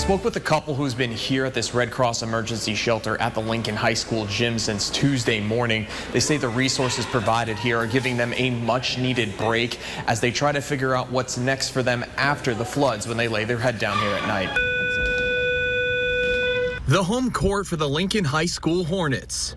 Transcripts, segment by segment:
spoke with a couple who's been here at this Red Cross emergency shelter at the Lincoln High School gym since Tuesday morning. They say the resources provided here are giving them a much needed break as they try to figure out what's next for them after the floods when they lay their head down here at night. The home court for the Lincoln High School Hornets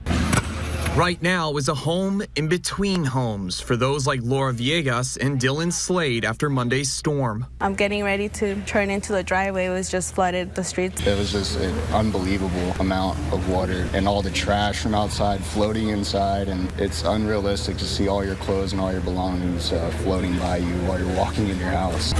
right now is a home in between homes for those like Laura Villegas and Dylan Slade after Monday's storm. I'm getting ready to turn into the driveway. It was just flooded the streets. It was just an unbelievable amount of water and all the trash from outside floating inside, and it's unrealistic to see all your clothes and all your belongings floating by you while you're walking in your house.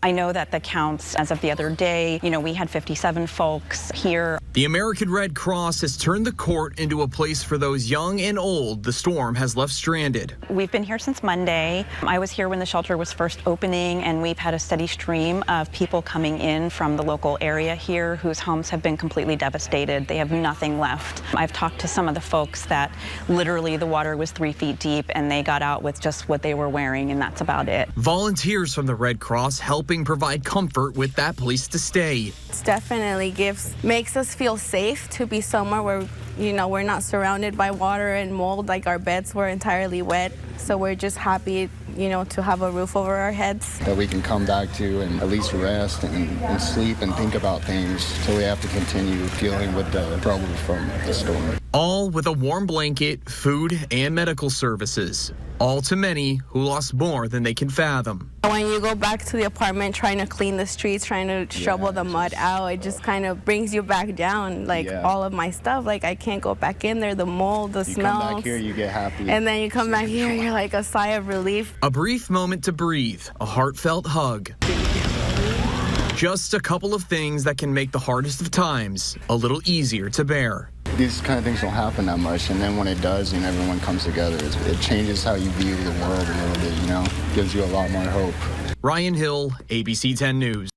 I know that the counts as of the other day, we had 57 folks here. The American Red Cross has turned the court into a place for those young and old the storm has left stranded. We've been here since Monday. I was here when the shelter was first opening, and we've had a steady stream of people coming in from the local area here whose homes have been completely devastated. They have nothing left. I've talked to some of the folks that literally the water was 3 feet deep and they got out with just what they were wearing, and that's about it. Volunteers from the Red Cross helping provide comfort with that place to stay. It definitely makes us feel safe to be somewhere where, we're not surrounded by water and mold. Like our beds were entirely wet. So we're just happy, to have a roof over our heads. That we can come back to and at least rest and sleep and think about things so we have to continue dealing with the trouble from the storm. All with a warm blanket, food, and medical services. All to many who lost more than they can fathom. When you go back to the apartment trying to clean the streets, trying to shovel the mud out, it just kind of brings you back down. All of my stuff, I can't go back in there, the mold, the smells. You come back here, you get happy. And then you come back here, you're like a sigh of relief. A brief moment to breathe, a heartfelt hug. Just a couple of things that can make the hardest of times a little easier to bear. These kind of things don't happen that much, and then when it does and everyone comes together, it changes how you view the world a little bit, gives you a lot more hope. Ryan Hill, ABC 10 News.